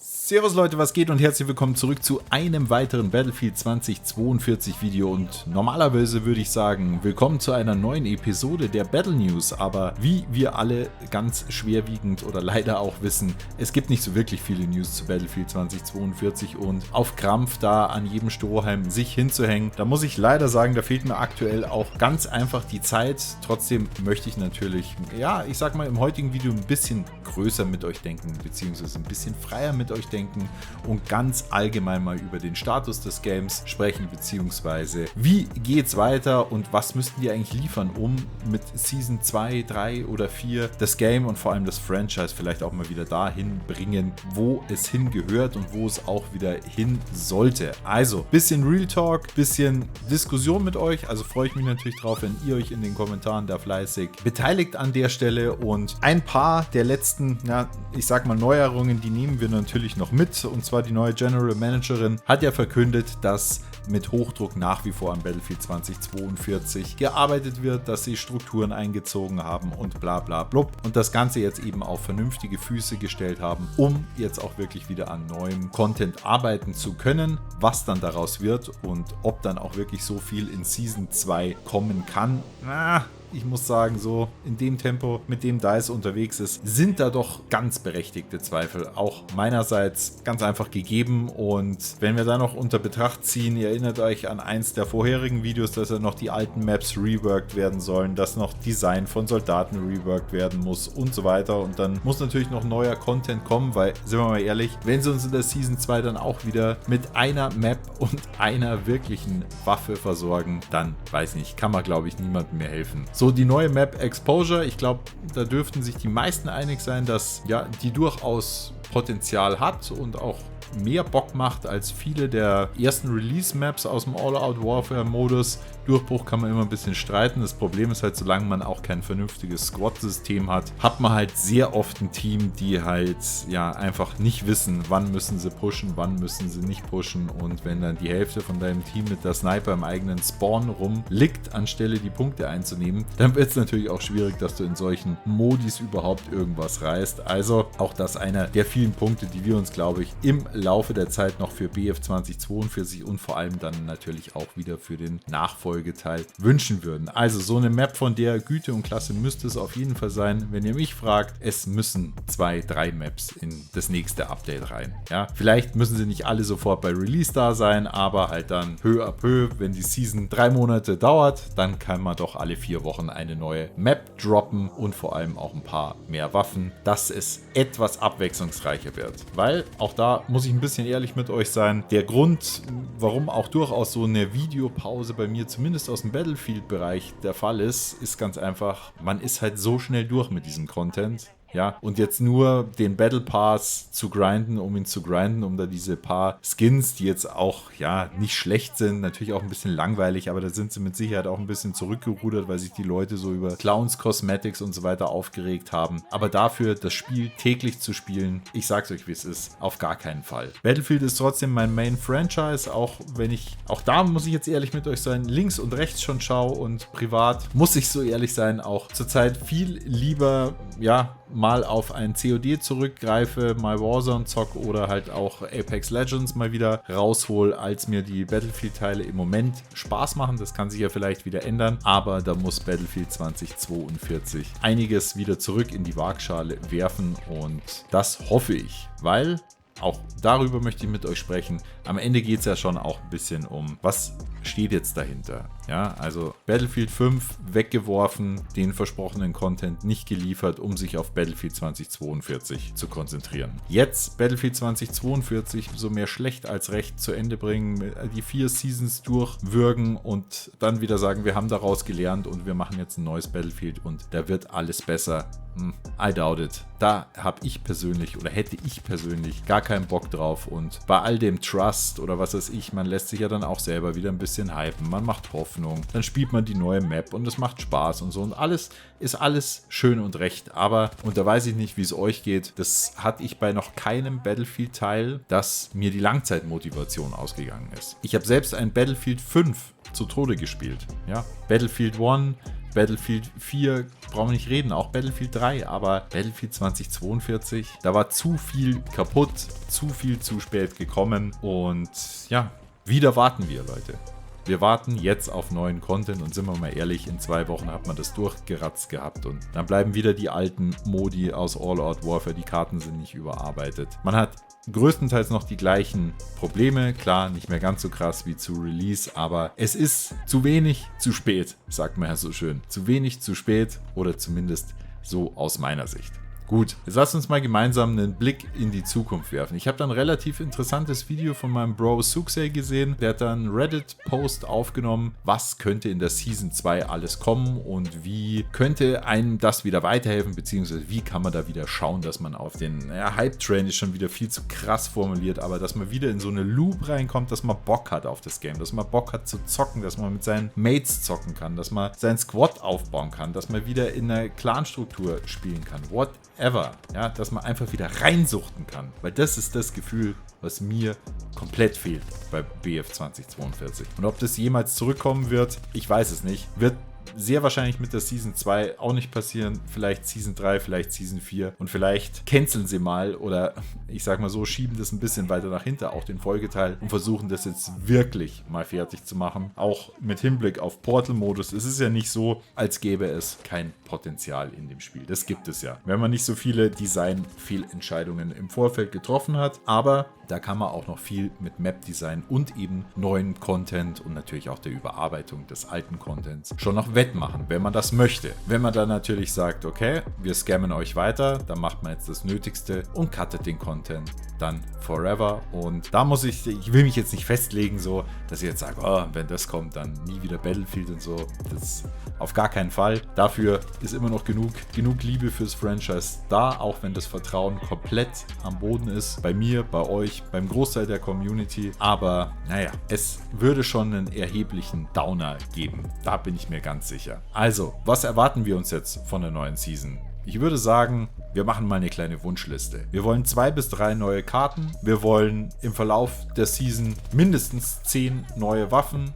Servus Leute, was geht und herzlich willkommen zurück zu einem weiteren Battlefield 2042 Video und normalerweise würde ich sagen, willkommen zu einer neuen Episode der Battle News, aber wie wir alle ganz schwerwiegend oder leider auch wissen, es gibt nicht so wirklich viele News zu Battlefield 2042 und auf Krampf da an jedem Strohhalm sich hinzuhängen, da muss ich leider sagen, da fehlt mir aktuell auch ganz einfach die Zeit. Trotzdem möchte ich natürlich, ja, ich sag mal im heutigen Video ein bisschen größer mit euch denken, beziehungsweise ein bisschen freier mit euch denken und ganz allgemein mal über den Status des Games sprechen, beziehungsweise wie geht's weiter und was müssten die eigentlich liefern, um mit Season 2, 3 oder 4 das Game und vor allem das Franchise vielleicht auch mal wieder dahin bringen, wo es hingehört und wo es auch wieder hin sollte. Also, bisschen Real Talk, bisschen Diskussion mit euch, also freue ich mich natürlich drauf, wenn ihr euch in den Kommentaren da fleißig beteiligt an der Stelle und ein paar der letzten, ja, ich sag mal Neuerungen, die nehmen wir natürlich noch mit, und zwar die neue General Managerin hat ja verkündet, dass mit Hochdruck nach wie vor an Battlefield 2042 gearbeitet wird, dass sie Strukturen eingezogen haben und bla bla blub und das Ganze jetzt eben auf vernünftige Füße gestellt haben, um jetzt auch wirklich wieder an neuem Content arbeiten zu können. Was dann daraus wird und ob dann auch wirklich so viel in Season 2 kommen kann, ich muss sagen, so in dem Tempo, mit dem DICE unterwegs ist, sind da doch ganz berechtigte Zweifel auch meinerseits ganz einfach gegeben. Und wenn wir da noch unter Betracht ziehen, ihr erinnert euch an eins der vorherigen Videos, dass ja noch die alten Maps reworked werden sollen, dass noch Design von Soldaten reworked werden muss und so weiter. Und dann muss natürlich noch neuer Content kommen, weil, sind wir mal ehrlich, wenn sie uns in der Season 2 dann auch wieder mit einer Map und einer wirklichen Waffe versorgen, dann, weiß ich nicht, kann man, glaube ich, niemandem mehr helfen. So, die neue Map Exposure, ich glaube, da dürften sich die meisten einig sein, dass ja, die durchaus Potenzial hat und auch mehr Bock macht als viele der ersten Release-Maps aus dem All-Out-Warfare-Modus. Durchbruch kann man immer ein bisschen streiten. Das Problem ist halt, solange man auch kein vernünftiges Squad-System hat, hat man halt sehr oft ein Team, die halt ja einfach nicht wissen, wann müssen sie pushen, wann müssen sie nicht pushen, und wenn dann die Hälfte von deinem Team mit der Sniper im eigenen Spawn rumliegt, anstelle die Punkte einzunehmen, dann wird es natürlich auch schwierig, dass du in solchen Modis überhaupt irgendwas reißt. Also auch das einer der vielen Punkte, die wir uns, glaube ich, im Laufe der Zeit noch für BF 2042 und vor allem dann natürlich auch wieder für den Nachfolgeteil wünschen würden. Also so eine Map von der Güte und Klasse müsste es auf jeden Fall sein. Wenn ihr mich fragt, es müssen 2, 3 Maps in das nächste Update rein. Ja, vielleicht müssen sie nicht alle sofort bei Release da sein, aber halt dann peu à peu, wenn die Season 3 Monate dauert, dann kann man doch alle 4 Wochen eine neue Map droppen und vor allem auch ein paar mehr Waffen, dass es etwas abwechslungsreicher wird. Weil auch da muss ich ein bisschen ehrlich mit euch sein. Der Grund, warum auch durchaus so eine Videopause bei mir zumindest aus dem Battlefield-Bereich der Fall ist, ist ganz einfach, man ist halt so schnell durch mit diesem Content. Ja, und jetzt nur den Battle Pass zu grinden, um da diese paar Skins, die jetzt auch, ja, nicht schlecht sind, natürlich auch ein bisschen langweilig, aber da sind sie mit Sicherheit auch ein bisschen zurückgerudert, weil sich die Leute so über Clowns Cosmetics und so weiter aufgeregt haben. Aber dafür, das Spiel täglich zu spielen, ich sag's euch, wie es ist, auf gar keinen Fall. Battlefield ist trotzdem mein Main-Franchise, auch wenn ich, auch da muss ich jetzt ehrlich mit euch sein, links und rechts schon schaue und privat, muss ich so ehrlich sein, auch zurzeit viel lieber, ja, mal auf ein COD zurückgreife, mal Warzone zock oder halt auch Apex Legends mal wieder raushol, als mir die Battlefield-Teile im Moment Spaß machen. Das kann sich ja vielleicht wieder ändern, aber da muss Battlefield 2042 einiges wieder zurück in die Waagschale werfen und das hoffe ich, weil auch darüber möchte ich mit euch sprechen. Am Ende geht es ja schon auch ein bisschen um, was steht jetzt dahinter. Ja, also Battlefield 5 weggeworfen, den versprochenen Content nicht geliefert, um sich auf Battlefield 2042 zu konzentrieren. Jetzt Battlefield 2042 so mehr schlecht als recht zu Ende bringen, die 4 Seasons durchwürgen und dann wieder sagen, wir haben daraus gelernt und wir machen jetzt ein neues Battlefield und da wird alles besser. I doubt it. Da habe ich persönlich oder hätte ich persönlich gar keinen Bock drauf, und bei all dem Trust oder was weiß ich, man lässt sich ja dann auch selber wieder ein bisschen hypen, man macht Hoffnung, dann spielt man die neue Map und es macht Spaß und so und alles ist alles schön und recht, aber, und da weiß ich nicht, wie es euch geht, das hatte ich bei noch keinem Battlefield-Teil, dass mir die Langzeitmotivation ausgegangen ist. Ich habe selbst ein Battlefield 5 zu Tode gespielt, ja, Battlefield 1 Battlefield 4 brauchen wir nicht reden, auch Battlefield 3, aber Battlefield 2042, da war zu viel kaputt, zu viel zu spät gekommen und ja, wieder warten wir, Leute. Wir warten jetzt auf neuen Content und sind wir mal ehrlich, in 2 Wochen hat man das durchgeratzt gehabt und dann bleiben wieder die alten Modi aus All-Out Warfare, die Karten sind nicht überarbeitet. Man hat größtenteils noch die gleichen Probleme, klar, nicht mehr ganz so krass wie zu Release, aber es ist zu wenig, zu spät, sagt man ja so schön. Zu wenig, zu spät oder zumindest so aus meiner Sicht. Gut, jetzt lasst uns mal gemeinsam einen Blick in die Zukunft werfen. Ich habe dann ein relativ interessantes Video von meinem Bro Suxay gesehen. Der hat dann einen Reddit-Post aufgenommen, was könnte in der Season 2 alles kommen und wie könnte einem das wieder weiterhelfen, beziehungsweise wie kann man da wieder schauen, dass man auf den, Hype-Train ist schon wieder viel zu krass formuliert, aber dass man wieder in so eine Loop reinkommt, dass man Bock hat auf das Game, dass man Bock hat zu zocken, dass man mit seinen Mates zocken kann, dass man seinen Squad aufbauen kann, dass man wieder in einer Clan-Struktur spielen kann. Whatever, ja, dass man einfach wieder reinsuchten kann, weil das ist das Gefühl, was mir komplett fehlt bei BF 2042. Und ob das jemals zurückkommen wird, ich weiß es nicht. Wird sehr wahrscheinlich mit der Season 2 auch nicht passieren. Vielleicht Season 3, vielleicht Season 4 und vielleicht canceln sie mal oder ich sag mal so, schieben das ein bisschen weiter nach hinten, auch den Folgeteil und versuchen das jetzt wirklich mal fertig zu machen. Auch mit Hinblick auf Portal-Modus. Es ist ja nicht so, als gäbe es kein Potenzial in dem Spiel. Das gibt es ja. Wenn man nicht so viele Design-Fehlentscheidungen im Vorfeld getroffen hat, aber da kann man auch noch viel mit Map-Design und eben neuen Content und natürlich auch der Überarbeitung des alten Contents schon noch wettmachen, wenn man das möchte. Wenn man dann natürlich sagt, okay, wir scammen euch weiter, dann macht man jetzt das Nötigste und cuttet den Content dann forever. Und da muss ich will mich jetzt nicht festlegen, so, dass ich jetzt sage, oh, wenn das kommt, dann nie wieder Battlefield und so. Das auf gar keinen Fall. Dafür ist immer noch genug Liebe fürs Franchise da, auch wenn das Vertrauen komplett am Boden ist. Bei mir, bei euch, beim Großteil der Community. Aber naja, es würde schon einen erheblichen Downer geben. Da bin ich mir ganz sicher. Also, was erwarten wir uns jetzt von der neuen Season? Ich würde sagen, wir machen mal eine kleine Wunschliste. Wir wollen 2 bis 3 neue Karten. Wir wollen im Verlauf der Season mindestens 10 neue Waffen,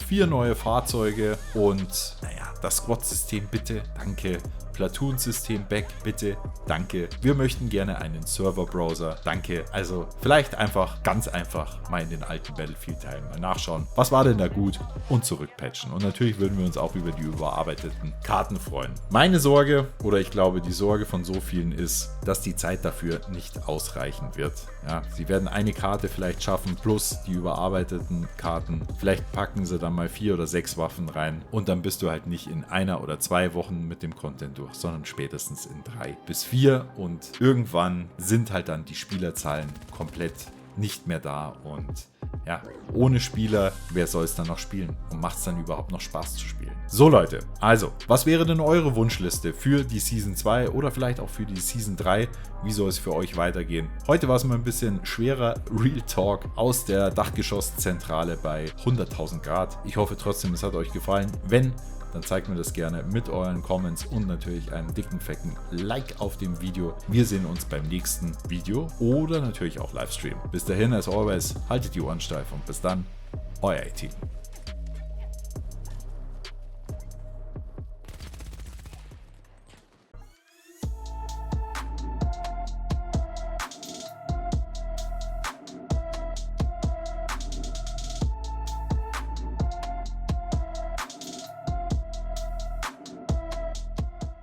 4 neue Fahrzeuge und das Squad-System bitte, danke. Platoon-System back, bitte, danke. Wir möchten gerne einen Server-Browser, danke. Also vielleicht einfach, ganz einfach mal in den alten Battlefield-Teilen mal nachschauen. Was war denn da gut? Und zurückpatchen. Und natürlich würden wir uns auch über die überarbeiteten Karten freuen. Meine Sorge, oder ich glaube die Sorge von so vielen ist, dass die Zeit dafür nicht ausreichen wird. Ja, sie werden eine Karte vielleicht schaffen, plus die überarbeiteten Karten. Vielleicht packen sie dann mal 4 oder 6 Waffen rein und dann bist du halt nicht in 1 oder 2 Wochen mit dem Content durch, sondern spätestens in 3 bis 4 und irgendwann sind halt dann die Spielerzahlen komplett nicht mehr da und ja, ohne Spieler, wer soll es dann noch spielen und macht es dann überhaupt noch Spaß zu spielen? So Leute, also, was wäre denn eure Wunschliste für die Season 2 oder vielleicht auch für die Season 3? Wie soll es für euch weitergehen? Heute war es mal ein bisschen schwerer, Real Talk aus der Dachgeschosszentrale bei 100.000 Grad. Ich hoffe trotzdem, es hat euch gefallen. Wenn, dann zeigt mir das gerne mit euren Comments und natürlich einem dicken, fetten Like auf dem Video. Wir sehen uns beim nächsten Video oder natürlich auch Livestream. Bis dahin, as always, haltet die Ohren steif und bis dann, euer A-Team.